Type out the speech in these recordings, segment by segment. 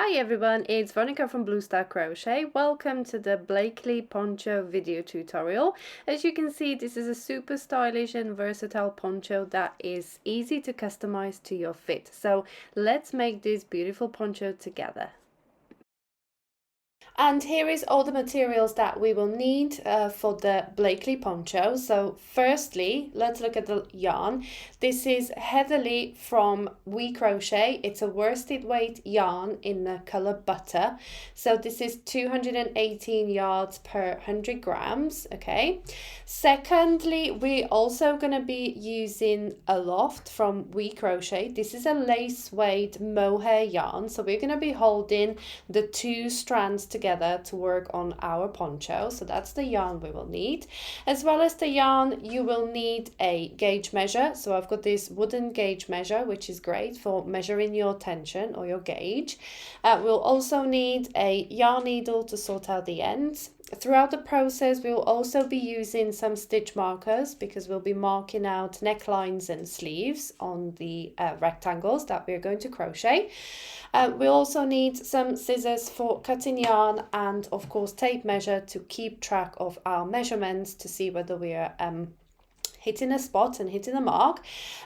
Hi everyone, it's Veronica from Blue Star Crochet. Welcome to the Blakeley poncho video tutorial. As you can see, this is a super stylish and versatile poncho that is easy to customize to your fit. So let's make this beautiful poncho together. And here is all the materials that we will need for the Blakeley poncho. So firstly, let's look at the yarn. This is Heatherly from We Crochet. It's a worsted weight yarn in the color butter. So this is 218 yards per 100 grams, okay? Secondly, we're also going to be using a loft from We Crochet. This is a lace weight mohair yarn. So we're going to be holding the two strands together to work on our poncho. So that's the yarn we will need. As well as the yarn, you will need a gauge measure. So I've got this wooden gauge measure, which is great for measuring your tension or your gauge. We'll also need a yarn needle to sort out the ends. Throughout the process, we'll also be using some stitch markers because we'll be marking out necklines and sleeves on the rectangles that we're going to crochet. We'll also need some scissors for cutting yarn and of course tape measure to keep track of our measurements to see whether we are hitting a spot and hitting a mark,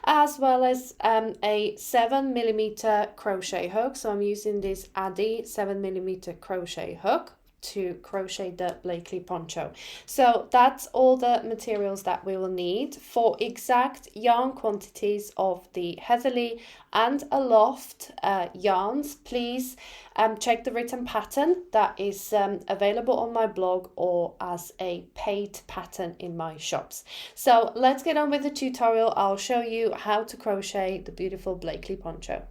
as well as a 7mm crochet hook. So I'm using this Addi 7mm crochet hook to crochet the Blakeley poncho. So that's all the materials that we will need. For exact yarn quantities of the Heatherly and Aloft yarns, please check the written pattern that is available on my blog or as a paid pattern in my shops. So let's get on with the tutorial. I'll show you how to crochet the beautiful Blakeley poncho.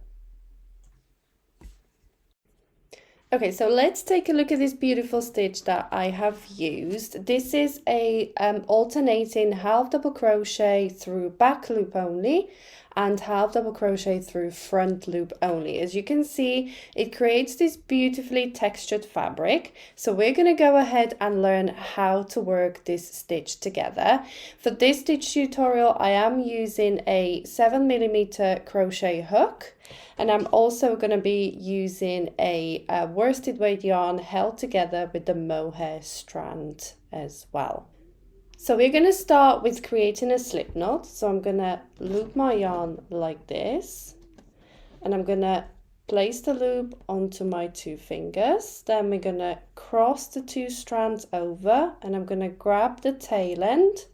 Okay, so let's take a look at this beautiful stitch that I have used. This is a alternating half double crochet through back loop only and half double crochet through front loop only. As you can see, it creates this beautifully textured fabric. So we're going to go ahead and learn how to work this stitch together. For this stitch tutorial, I am using a 7mm crochet hook. And I'm also going to be using a worsted weight yarn held together with the mohair strand as well. So we're going to start with creating a slip knot. So I'm going to loop my yarn like this. And I'm going to place the loop onto my two fingers. Then we're going to cross the two strands over. And I'm going to grab the tail end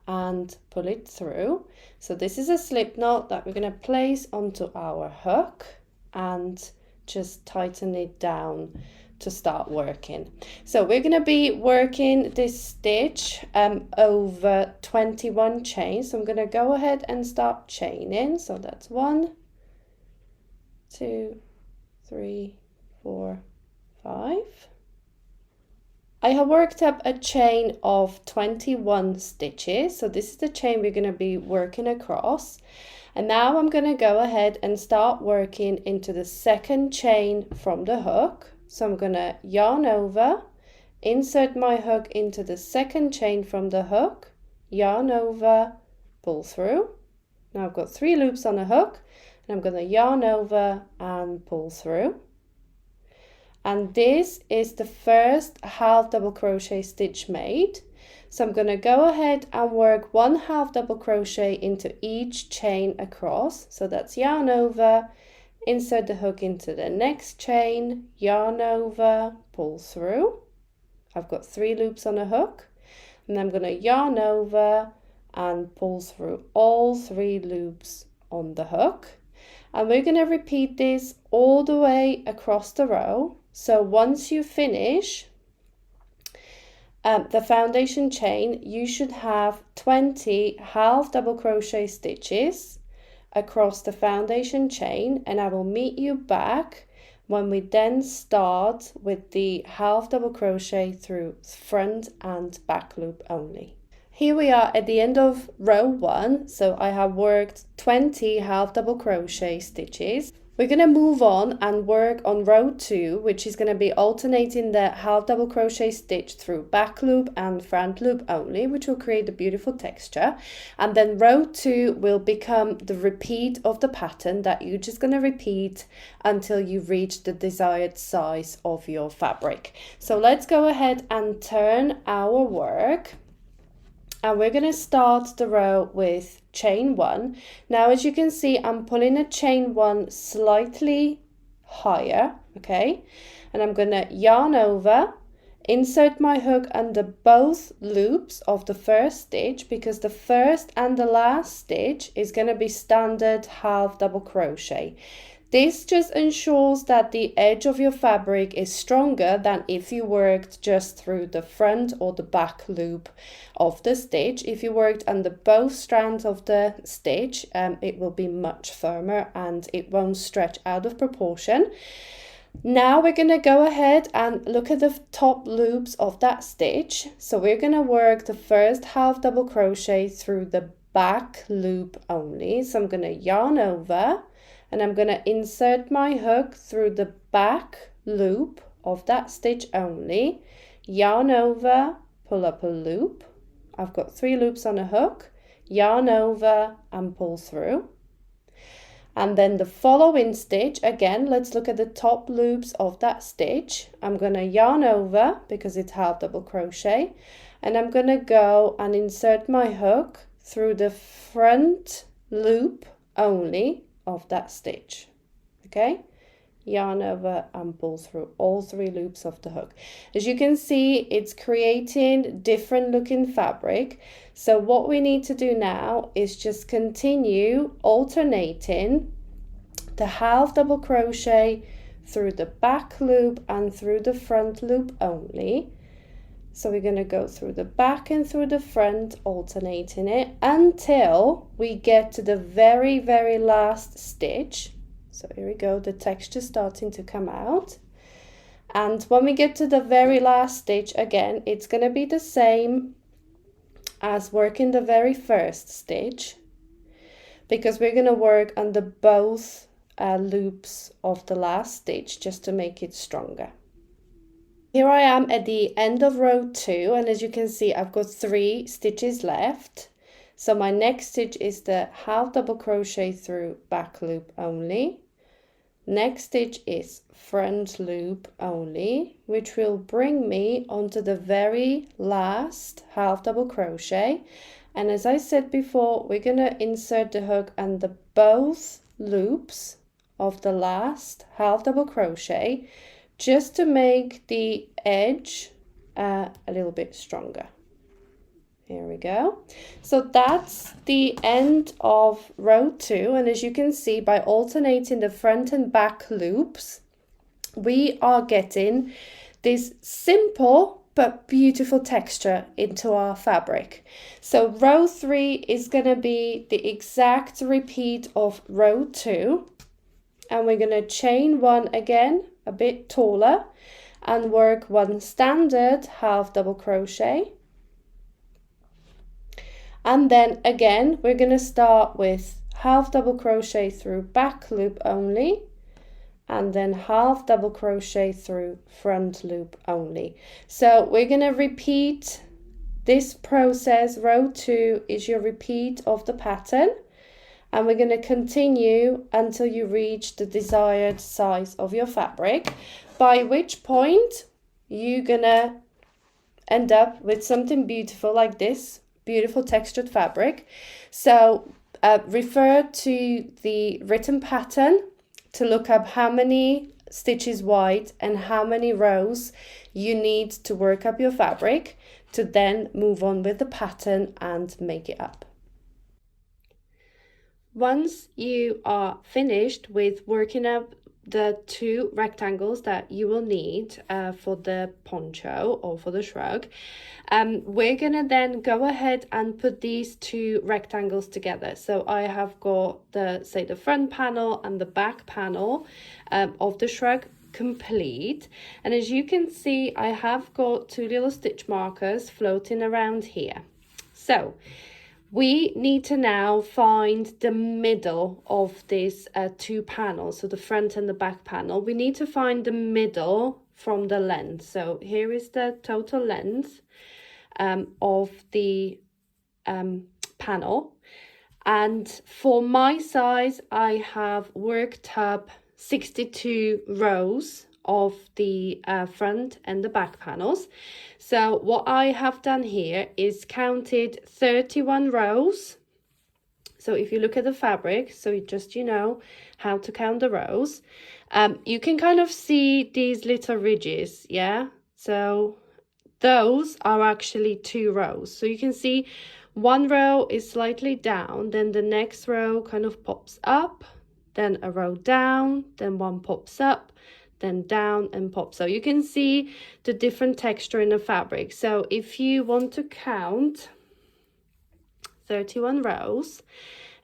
and pull it through. So this is a slip knot that we're going to place onto our hook and just tighten it down to start working. So we're going to be working this stitch over 21 chains. So I'm going to go ahead and start chaining. So that's 1, 2, 3, 4, 5. I have worked up a chain of 21 stitches. So this is the chain we're going to be working across. And now I'm going to go ahead and start working into the second chain from the hook. So I'm going to yarn over, insert my hook into the second chain from the hook, yarn over, pull through. Now I've got 3 loops on a hook and I'm going to yarn over and pull through. And this is the first half double crochet stitch made. So I'm going to go ahead and work 1 half double crochet into each chain across. So that's yarn over, insert the hook into the next chain, yarn over, pull through. I've got 3 loops on a hook. And I'm going to yarn over and pull through all 3 loops on the hook. And we're going to repeat this all the way across the row. So once you finish the foundation chain, you should have 20 half double crochet stitches across the foundation chain, and I will meet you back when we then start with the half double crochet through front and back loop only. Here we are at the end of row 1, so I have worked 20 half double crochet stitches. We're going to move on and work on row 2, which is going to be alternating the half double crochet stitch through back loop and front loop only, which will create a beautiful texture. And then row 2 will become the repeat of the pattern that you're just going to repeat until you reach the desired size of your fabric. So let's go ahead and turn our work. And we're going to start the row with chain 1. Now, as you can see, I'm pulling a chain 1 slightly higher, okay? And I'm going to yarn over, insert my hook under both loops of the first stitch, because the first and the last stitch is going to be standard half double crochet. This just ensures that the edge of your fabric is stronger than if you worked just through the front or the back loop of the stitch. If you worked under both strands of the stitch, it will be much firmer and it won't stretch out of proportion. Now we're going to go ahead and look at the top loops of that stitch. So we're going to work the first half double crochet through the back loop only. So I'm going to yarn over, and I'm going to insert my hook through the back loop of that stitch only, yarn over, pull up a loop. I've got 3 loops on a hook, yarn over and pull through. And then the following stitch, again, let's look at the top loops of that stitch. I'm going to yarn over because it's half double crochet, and I'm going to go and insert my hook through the front loop only of that stitch, okay? Yarn over and pull through all 3 loops of the hook. As you can see, it's creating different looking fabric. So what we need to do now is just continue alternating the half double crochet through the back loop and through the front loop only. So we're going to go through the back and through the front, alternating it until we get to the very, very last stitch. So here we go, the texture starting to come out. And when we get to the very last stitch, again, it's going to be the same as working the very first stitch, because we're going to work under both loops of the last stitch just to make it stronger. Here I am at the end of row 2, and as you can see, I've got 3 stitches left. So my next stitch is the half double crochet through back loop only. Next stitch is front loop only, which will bring me onto the very last half double crochet. And as I said before, we're going to insert the hook under both loops of the last half double crochet, just to make the edge a little bit stronger. Here we go. So that's the end of row 2, and as you can see, by alternating the front and back loops, we are getting this simple but beautiful texture into our fabric. So row 3 is going to be the exact repeat of row 2, and we're going to chain 1 again, a bit taller, and work 1 standard half double crochet. And then again, we're going to start with half double crochet through back loop only, and then half double crochet through front loop only. So we're going to repeat this process. Row 2 is your repeat of the pattern, and we're going to continue until you reach the desired size of your fabric, by which point you're going to end up with something beautiful like this, beautiful textured fabric. So refer to the written pattern to look up how many stitches wide and how many rows you need to work up your fabric to then move on with the pattern and make it up. Once you are finished with working up the 2 rectangles that you will need for the poncho or for the shrug, we're gonna then go ahead and put these 2 rectangles together. So I have got the front panel and the back panel of the shrug complete, and as you can see, I have got 2 little stitch markers floating around here. So We need to now find the middle of these two panels, so the front and the back panel. We need to find the middle from the length. So here is the total length of the panel. And for my size, I have worked up 62 rows of the front and the back panels. So what I have done here is counted 31 rows. So if you look at the fabric, so just you know how to count the rows, you can kind of see these little ridges, yeah? So those are actually 2 rows. So you can see one row is slightly down, then the next row kind of pops up, then a row down, then one pops up, then down and pop. So you can see the different texture in the fabric. So if you want to count 31 rows,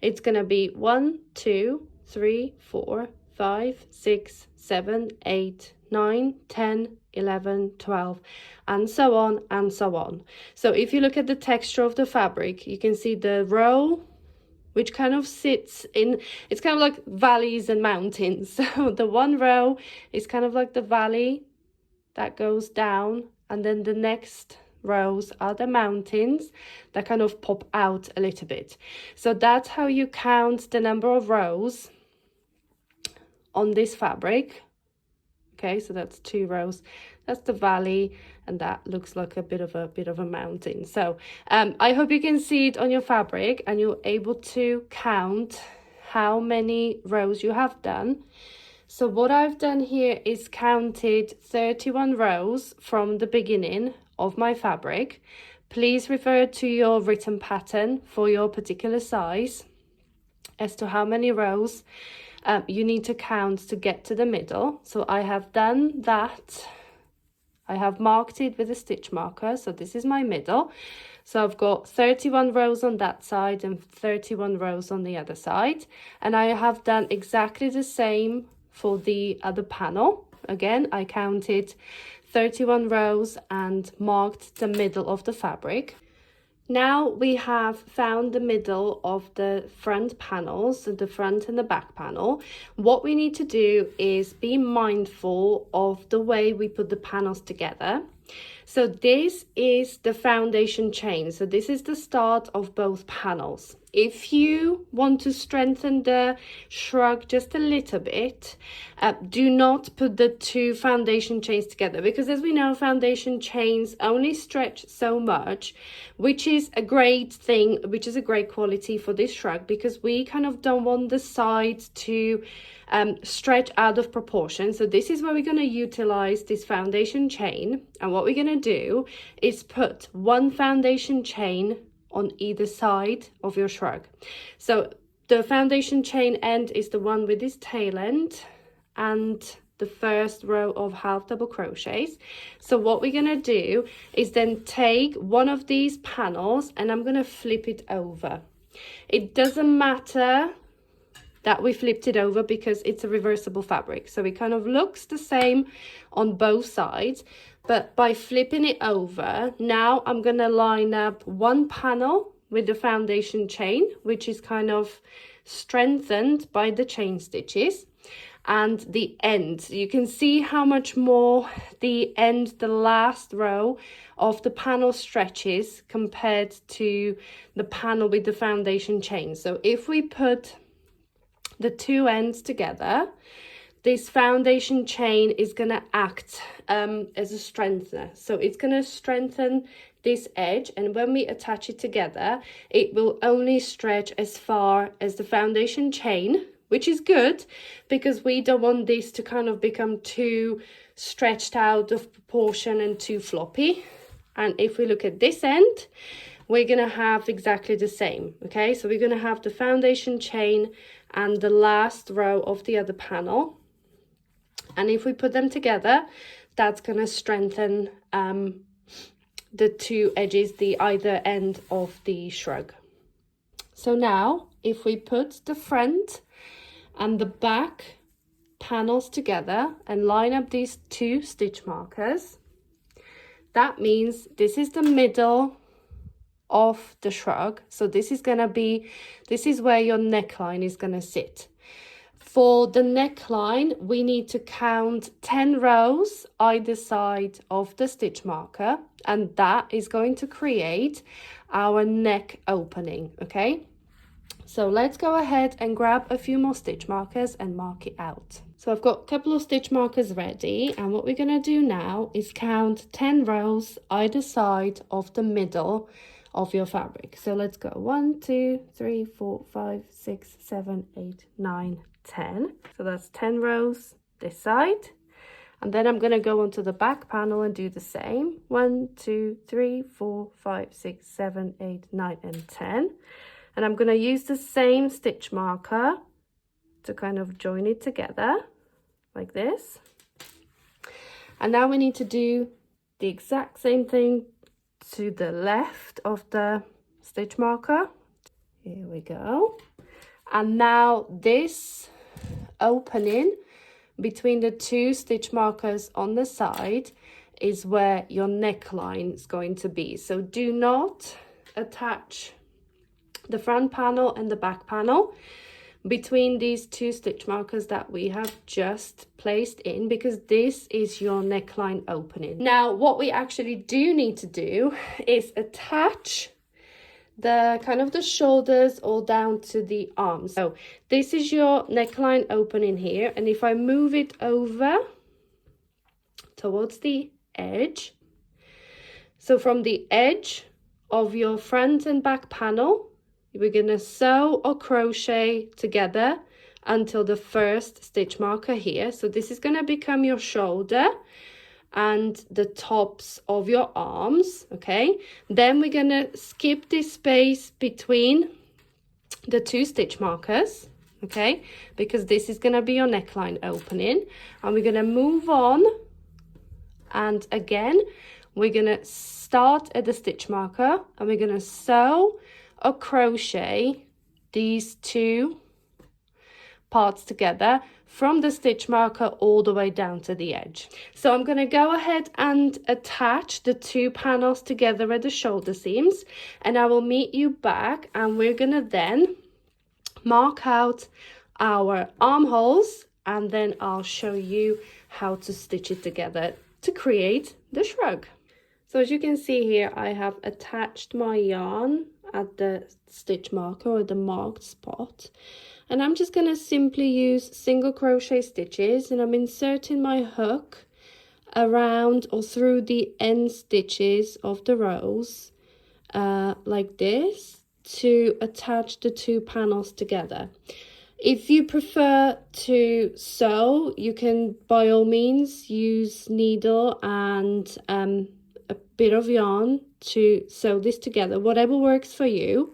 it's going to be 1, 2, 3, 4, 5, 6, 7, 8, 9, 10, 11, 12, and so on and so on. So if you look at the texture of the fabric, you can see the row which kind of sits in, it's kind of like valleys and mountains. So the one row is kind of like the valley that goes down, and then the next rows are the mountains that kind of pop out a little bit. So that's how you count the number of rows on this fabric. Okay, so that's 2 rows. That's the valley, and that looks like a bit of a mountain. So I hope you can see it on your fabric and you're able to count how many rows you have done. So what I've done here is counted 31 rows from the beginning of my fabric. Please refer to your written pattern for your particular size as to how many rows you need to count to get to the middle. So I have done that. I have marked it with a stitch marker. So this is my middle. So I've got 31 rows on that side and 31 rows on the other side. And I have done exactly the same for the other panel. Again, I counted 31 rows and marked the middle of the fabric. Now we have found the middle of the front panels, so the front and the back panel. What we need to do is be mindful of the way we put the panels together. So this is the foundation chain. So this is the start of both panels. If you want to strengthen the shrug just a little bit, do not put the 2 foundation chains together, because as we know, foundation chains only stretch so much, which is a great thing, which is a great quality for this shrug, because we kind of don't want the sides to stretch out of proportion. So this is where we're going to utilize this foundation chain, and what we're going to do is put 1 foundation chain on either side of your shrug. So the foundation chain end is the one with this tail end and the first row of half double crochets. So what we're going to do is then take one of these panels and I'm going to flip it over. It doesn't matter that we flipped it over because it's a reversible fabric, so it kind of looks the same on both sides. But by flipping it over, now I'm going to line up one panel with the foundation chain, which is kind of strengthened by the chain stitches, and the end. You can see how much more the end, the last row of the panel stretches compared to the panel with the foundation chain. So if we put the 2 ends together, this foundation chain is going to act as a strengthener. So it's going to strengthen this edge, and when we attach it together, it will only stretch as far as the foundation chain, which is good because we don't want this to kind of become too stretched out of proportion and too floppy. And if we look at this end, we're going to have exactly the same. Okay, so we're going to have the foundation chain and the last row of the other panel. And if we put them together, that's going to strengthen the 2 edges, the either end of the shrug. So now, if we put the front and the back panels together and line up these 2 stitch markers, that means this is the middle of the shrug. So this is where your neckline is gonna sit. For the neckline, we need to count 10 rows either side of the stitch marker, and that is going to create our neck opening, okay? So let's go ahead and grab a few more stitch markers and mark it out. So I've got a couple of stitch markers ready, and what we're gonna do now is count 10 rows either side of the middle of your fabric. So let's go 1, 2, 3, 4, 5, 6, 7, 8, 9, 10. So that's 10 rows this side. And then I'm going to go onto the back panel and do the same. 1, 2, 3, 4, 5, 6, 7, 8, 9, and 10. And I'm going to use the same stitch marker to kind of join it together like this. And now we need to do the exact same thing to the left of the stitch marker. Here we go. And now this opening between the two stitch markers on the side is where your neckline is going to be. So do not attach the front panel and the back panel between these two stitch markers that we have just placed in, because this is your neckline opening. Now what we actually do need to do is attach the kind of the shoulders all down to the arms. So this is your neckline opening here, and if I move it over towards the edge, so from the edge of your front and back panel, we're gonna sew or crochet together until the first stitch marker here. So this is gonna become your shoulder and the tops of your arms, okay? Then we're gonna skip this space between the two stitch markers, okay? Because this is gonna be your neckline opening, and we're gonna move on, and again we're gonna start at the stitch marker, and we're gonna sew or crochet these two parts together from the stitch marker all the way down to the edge. So I'm going to go ahead and attach the two panels together at the shoulder seams, and I will meet you back, and we're going to then mark out our armholes, and then I'll show you how to stitch it together to create the shrug. So as you can see here, I have attached my yarn at the stitch marker or the marked spot, and I'm just going to simply use single crochet stitches, and I'm inserting my hook around or through the end stitches of the rows like this to attach the two panels together. If you prefer to sew, you can by all means use needle and a bit of yarn to sew this together, whatever works for you.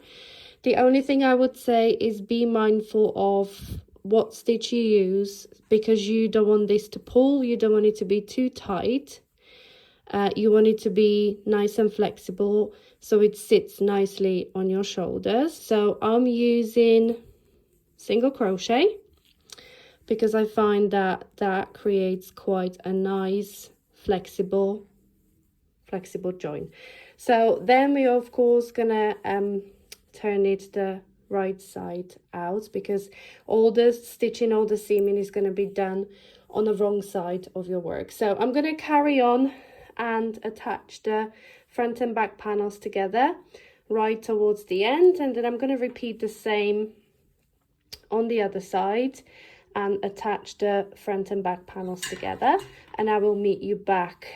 The only thing I would say is be mindful of what stitch you use, because you don't want this to pull, you don't want it to be too tight. You want it to be nice and flexible so it sits nicely on your shoulders. So I'm using single crochet because I find that that creates quite a nice flexible join. So then we're of course gonna turn it the right side out, because all the stitching, all the seaming is going to be done on the wrong side of your work. So I'm going to carry on and attach the front and back panels together right towards the end, and then I'm going to repeat the same on the other side and attach the front and back panels together, and I will meet you back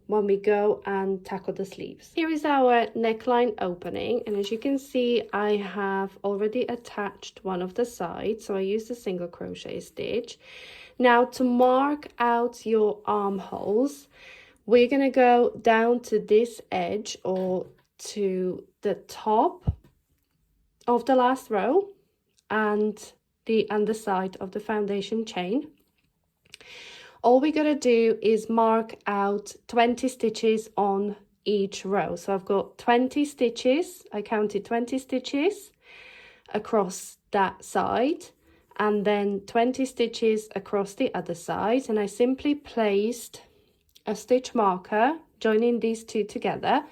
when we go and tackle the sleeves. Here is our neckline opening, and as you can see, I have already attached one of the sides, so I used a single crochet stitch. Now to mark out your armholes, we're going to go down to this edge or to the top of the last row and the underside of the foundation chain. All we gotta do is mark out 20 stitches on each row. So I've got 20 stitches, I counted 20 stitches across that side, and then 20 stitches across the other side, and I simply placed a stitch marker joining these two together.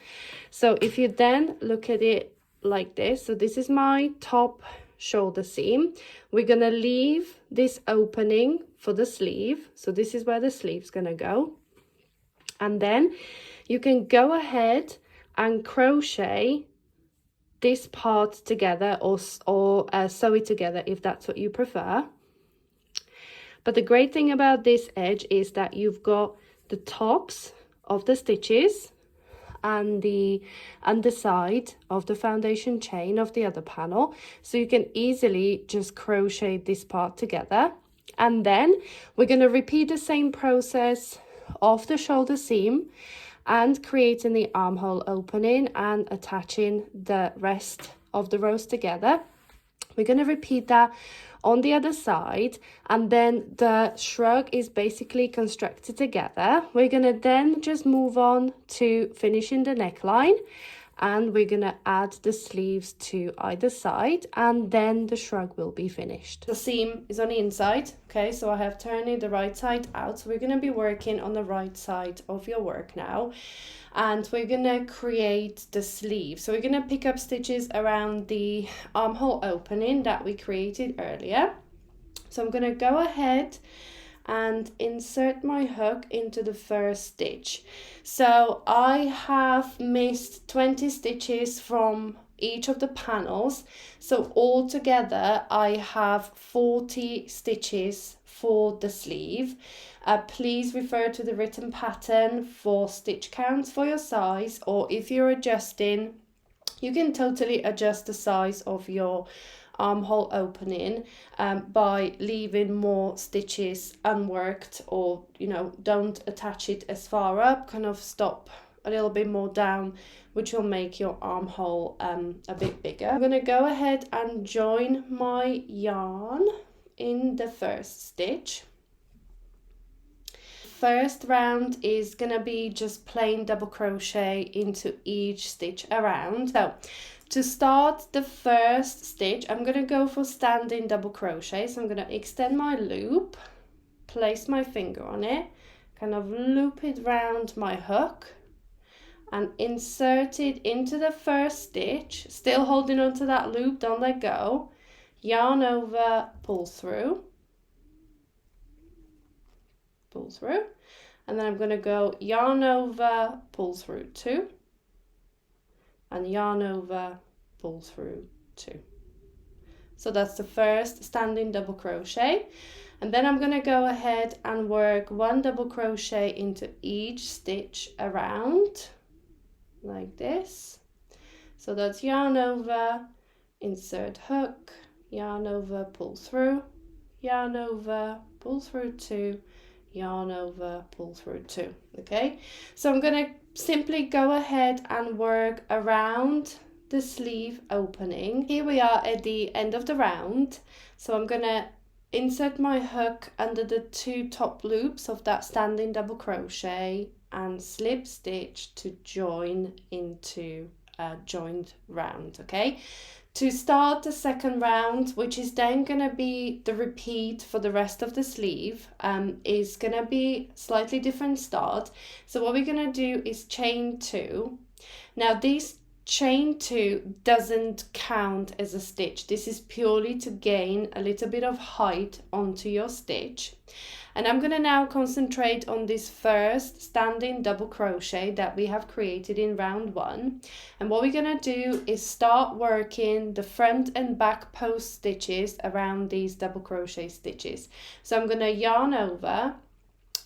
So if you then look at it like this, so this is my top shoulder seam, we're gonna leave this opening for the sleeve, so this is where the sleeve's gonna go, and then you can go ahead and crochet this part together, or sew it together if that's what you prefer. But the great thing about this edge is that you've got the tops of the stitches and the underside of the foundation chain of the other panel, so you can easily just crochet this part together. And then we're going to repeat the same process of the shoulder seam and creating the armhole opening and attaching the rest of the rows together. We're going to repeat that on the other side, and then the shrug is basically constructed together. We're going to then just move on to finishing the neckline, and we're going to add the sleeves to either side, and then the shrug will be finished. The seam is on the inside, okay, so I have turned it the right side out, so we're going to be working on the right side of your work now. And we're gonna create the sleeve. So we're gonna pick up stitches around the armhole opening that we created earlier. So I'm gonna go ahead and insert my hook into the first stitch. So I have missed 20 stitches from each of the panels, so altogether I have 40 stitches for the sleeve. Please refer to the written pattern for stitch counts for your size, or if you're adjusting, you can totally adjust the size of your armhole opening by leaving more stitches unworked, or don't attach it as far up, kind of stop a little bit more down, which will make your armhole a bit bigger. I'm going to go ahead and join my yarn in the first stitch. First round is gonna be just plain double crochet into each stitch around. So to start the first stitch, I'm gonna go for standing double crochet. So I'm gonna extend my loop, place my finger on it, kind of loop it round my hook, and insert it into the first stitch, still holding on to that loop, don't let go. Yarn over, pull through, and then I'm going to go yarn over, pull through 2, and yarn over, pull through 2. So that's the first standing double crochet, and then I'm going to go ahead and work 1 double crochet into each stitch around like this. So that's yarn over, insert hook, yarn over, pull through, yarn over, pull through 2, yarn over, pull through 2. Okay, so I'm going to simply go ahead and work around the sleeve opening. Here we are at the end of the round, so I'm going to insert my hook under the 2 top loops of that standing double crochet and slip stitch to join into a joined round. Okay, to start the second round, which is then going to be the repeat for the rest of the sleeve, is going to be slightly different start. So what we're going to do is chain 2. Now this chain 2 doesn't count as a stitch. This is purely to gain a little bit of height onto your stitch. And I'm going to now concentrate on this first standing double crochet that we have created in round 1. And what we're going to do is start working the front and back post stitches around these double crochet stitches. So I'm going to yarn over,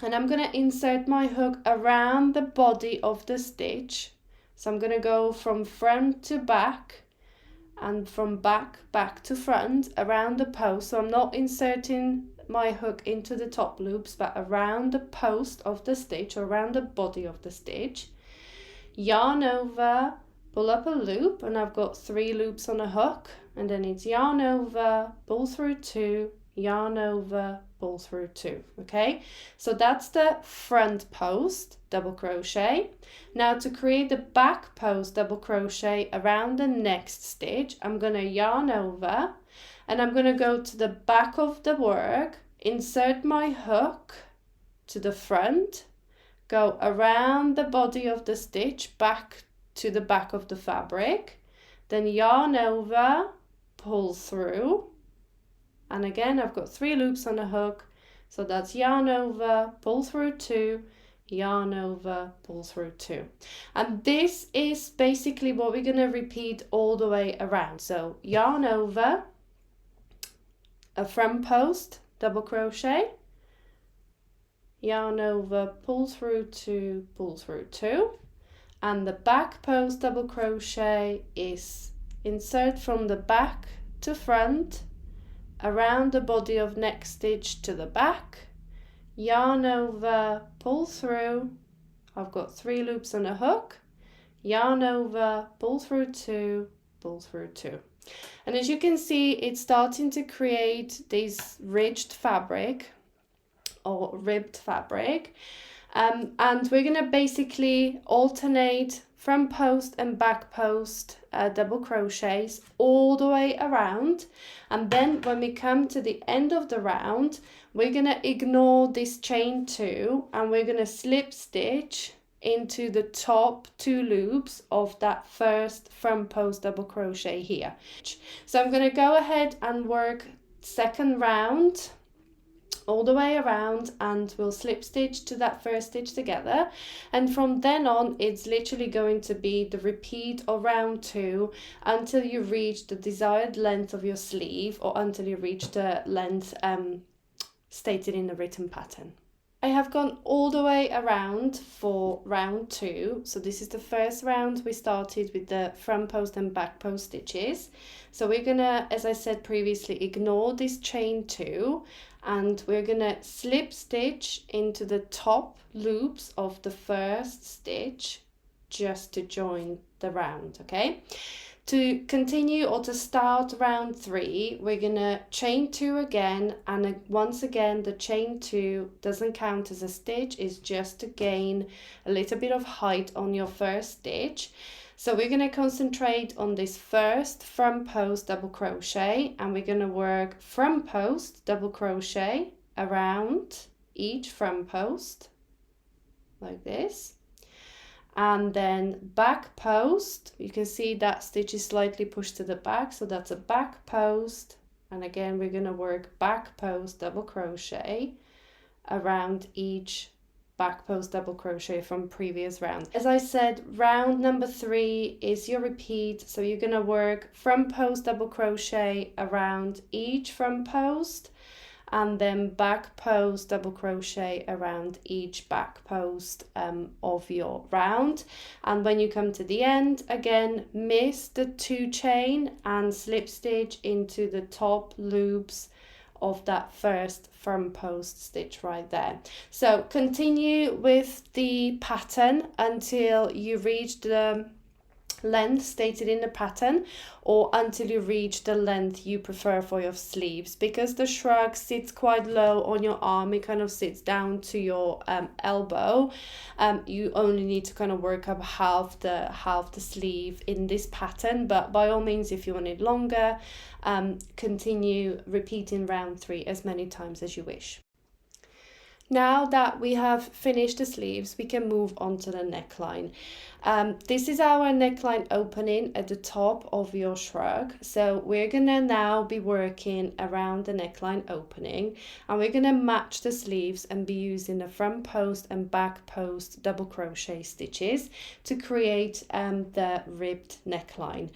and I'm going to insert my hook around the body of the stitch. So I'm going to go from front to back and from back to front around the post. So I'm not inserting my hook into the top loops, but around the post of the stitch, or around the body of the stitch. Yarn over, pull up a loop, and I've got 3 loops on a hook, and then it's yarn over, pull through 2, yarn over, pull through 2. Okay, so that's the front post double crochet. Now to create the back post double crochet around the next stitch, I'm going to yarn over, and I'm going to go to the back of the work, insert my hook to the front, go around the body of the stitch back to the back of the fabric, then yarn over, pull through, and again I've got 3 loops on a hook, so that's yarn over, pull through 2, yarn over, pull through 2. And this is basically what we're going to repeat all the way around. So yarn over, a front post, double crochet, yarn over, pull through 2, pull through 2, and the back post double crochet is insert from the back to front, around the body of next stitch to the back, yarn over, pull through, I've got 3 loops on a hook, yarn over, pull through 2, pull through 2. And as you can see, it's starting to create this ridged fabric or ribbed fabric, and we're going to basically alternate front post and back post double crochets all the way around. And then when we come to the end of the round, we're going to ignore this chain 2 and we're going to slip stitch into the top 2 loops of that first front post double crochet here. So I'm going to go ahead and work second round all the way around, and we'll slip stitch to that first stitch together, and from then on it's literally going to be the repeat of round 2 until you reach the desired length of your sleeve, or until you reach the length stated in the written pattern. I have gone all the way around for round 2. So this is the first round. We started with the front post and back post stitches. So we're gonna, as I said previously, ignore this chain 2, and we're gonna slip stitch into the top loops of the first stitch just to join the round, okay? To continue or to start round 3, we're gonna chain 2 again, and once again the chain 2 doesn't count as a stitch, it's just to gain a little bit of height on your first stitch. So we're gonna concentrate on this first front post double crochet, and we're gonna work front post double crochet around each front post like this. And then back post, you can see that stitch is slightly pushed to the back, so that's a back post, and again we're going to work back post double crochet around each back post double crochet from previous round. As I said, round number 3 is your repeat, so you're going to work front post double crochet around each front post, and then back post double crochet around each back post of your round. And when you come to the end, again miss the 2 chain and slip stitch into the top loops of that first front post stitch right there. So continue with the pattern until you reach the length stated in the pattern, or until you reach the length you prefer for your sleeves. Because the shrug sits quite low on your arm, it kind of sits down to your elbow, you only need to kind of work up half the sleeve in this pattern. But by all means, if you want it longer, continue repeating round 3 as many times as you wish. Now that we have finished the sleeves, we can move on to the neckline. This is our neckline opening at the top of your shrug. So we're gonna now be working around the neckline opening, and we're gonna match the sleeves and be using the front post and back post double crochet stitches to create the ribbed neckline.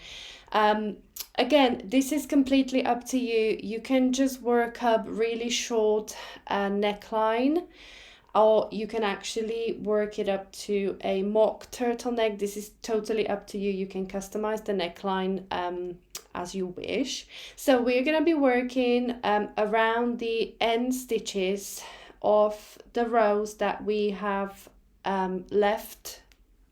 Again, this is completely up to you. You can just work up really short neckline, or you can actually work it up to a mock turtleneck. This is totally up to you. You can customize the neckline as you wish. So we're going to be working around the end stitches of the rows that we have left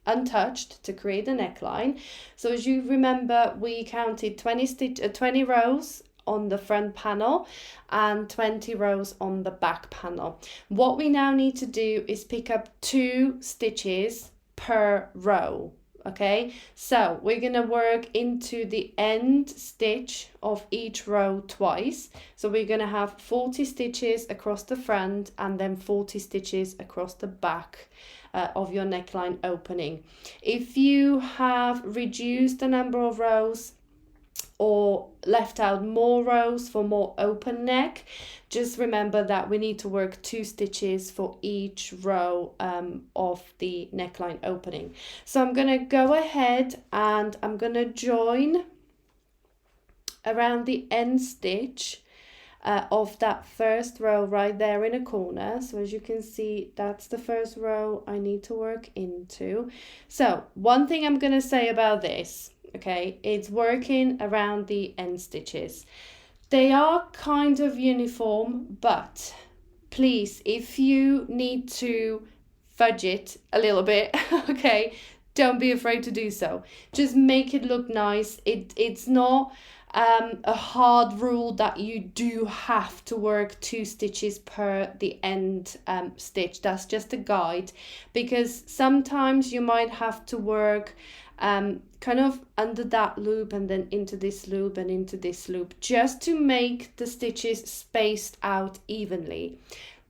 untouched to create the neckline. So as you remember, we counted 20 rows on the front panel and 20 rows on the back panel. What we now need to do is pick up 2 stitches per row. Okay, so we're gonna work into the end stitch of each row twice. So we're gonna have 40 stitches across the front and then 40 stitches across the back of your neckline opening. If you have reduced the number of rows or left out more rows for more open neck, just remember that we need to work 2 stitches for each row of the neckline opening. So I'm going to go ahead and I'm going to join around the end stitch of that first row right there in a corner. So as you can see, that's the first row I need to work into. So one thing I'm going to say about this, okay, it's working around the end stitches. They are kind of uniform, but please, if you need to fudge it a little bit, okay, don't be afraid to do so. Just make it look nice. It's not a hard rule that you do have to work 2 stitches per the end stitch. That's just a guide, because sometimes you might have to work kind of under that loop and then into this loop and into this loop, just to make the stitches spaced out evenly.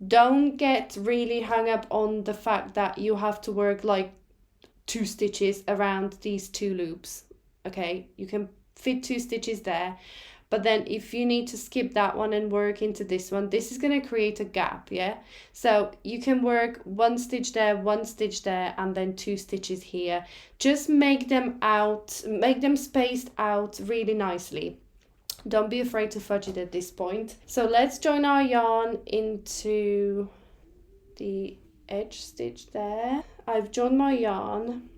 Don't get really hung up on the fact that you have to work like 2 stitches around these 2 loops. Okay, you can fit 2 stitches there, but then if you need to skip that one and work into this one, this is going to create a gap. Yeah, so you can work 1 stitch there, 1 stitch there, and then 2 stitches here. Just make them spaced out really nicely. Don't be afraid to fudge it at this point. So let's join our yarn into the edge stitch there. I've joined my yarn,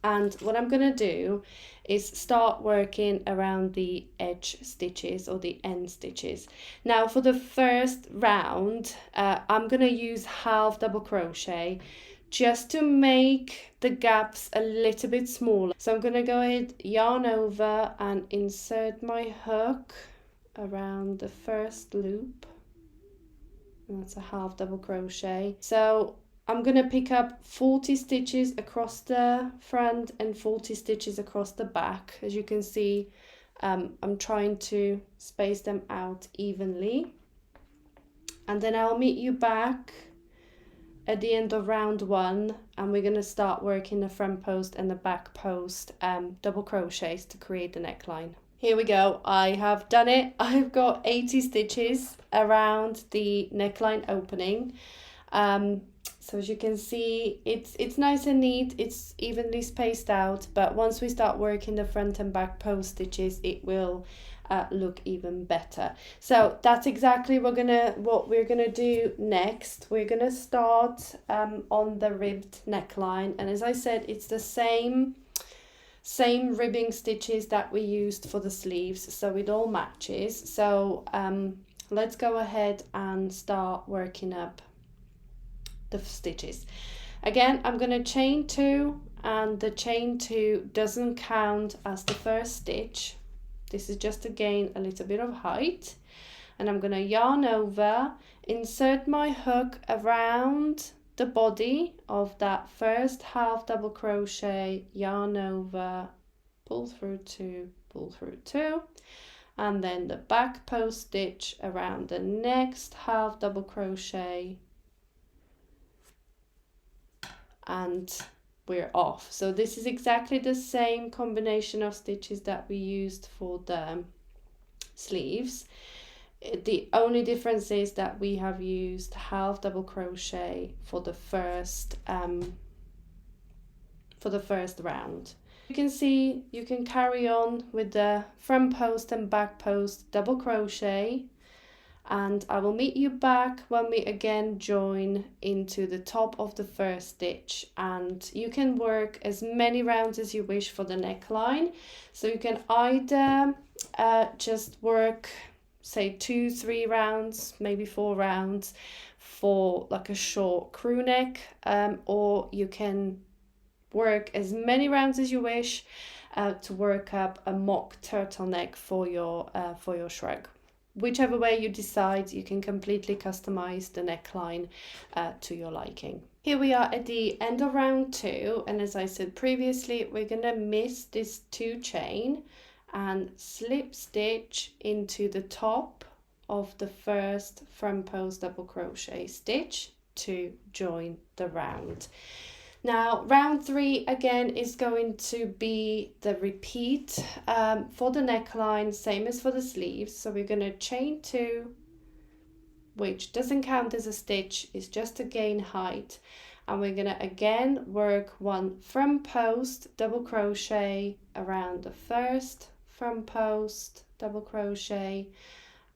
and what I'm going to do is start working around the edge stitches or the end stitches. Now for the first round, I'm going to use half double crochet just to make the gaps a little bit smaller. So I'm going to go ahead, yarn over and insert my hook around the first loop. And that's a half double crochet. So I'm going to pick up 40 stitches across the front and 40 stitches across the back. As you can see, I'm trying to space them out evenly. And then I'll meet you back at the end of round 1, and we're going to start working the front post and the back post double crochets to create the neckline. Here we go, I have done it. I've got 80 stitches around the neckline opening. So as you can see, it's nice and neat, it's evenly spaced out, but once we start working the front and back post stitches, it will look even better. So that's exactly what we're gonna do next. We're gonna start on the ribbed neckline, and as I said, it's the same ribbing stitches that we used for the sleeves, so it all matches. So let's go ahead and start working up the stitches. Again, I'm going to chain 2, and the chain 2 doesn't count as the first stitch. This is just to gain a little bit of height, and I'm going to yarn over, insert my hook around the body of that first half double crochet, yarn over, pull through 2, pull through 2, and then the back post stitch around the next half double crochet, and we're off. So this is exactly the same combination of stitches that we used for the sleeves. The only difference is that we have used half double crochet for the first round. You can see you can carry on with the front post and back post double crochet, and I will meet you back when we again join into the top of the first stitch. And you can work as many rounds as you wish for the neckline, so you can either just work say 2-3 rounds, maybe 4 rounds for like a short crew neck, or you can work as many rounds as you wish to work up a mock turtleneck for your shrug. whichever way you decide, you can completely customize the neckline to your liking. Here we are at the end of round 2, and as I said previously, we're gonna miss this 2 chain and slip stitch into the top of the first front post double crochet stitch to join the round. Now round 3 again is going to be the repeat for the neckline, same as for the sleeves. So we're going to chain 2, which doesn't count as a stitch, it's just to gain height, and we're going to again work 1 front post double crochet around the first front post double crochet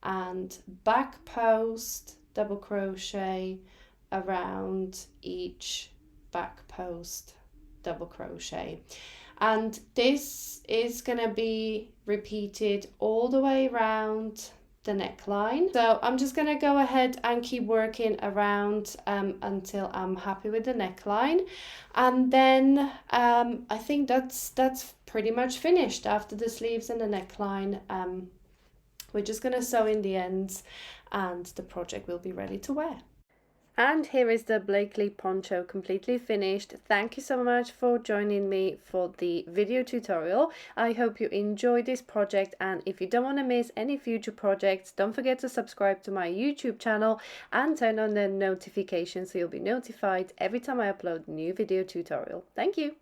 and back post double crochet around each back post double crochet, and this is going to be repeated all the way around the neckline. So I'm just going to go ahead and keep working around until I'm happy with the neckline, and then I think that's pretty much finished. After the sleeves and the neckline, we're just going to sew in the ends and the project will be ready to wear. And here is the Blakeley poncho completely finished. Thank you so much for joining me for the video tutorial. I hope you enjoyed this project, and if you don't want to miss any future projects, don't forget to subscribe to my YouTube channel and turn on the notifications so you'll be notified every time I upload a new video tutorial. Thank you.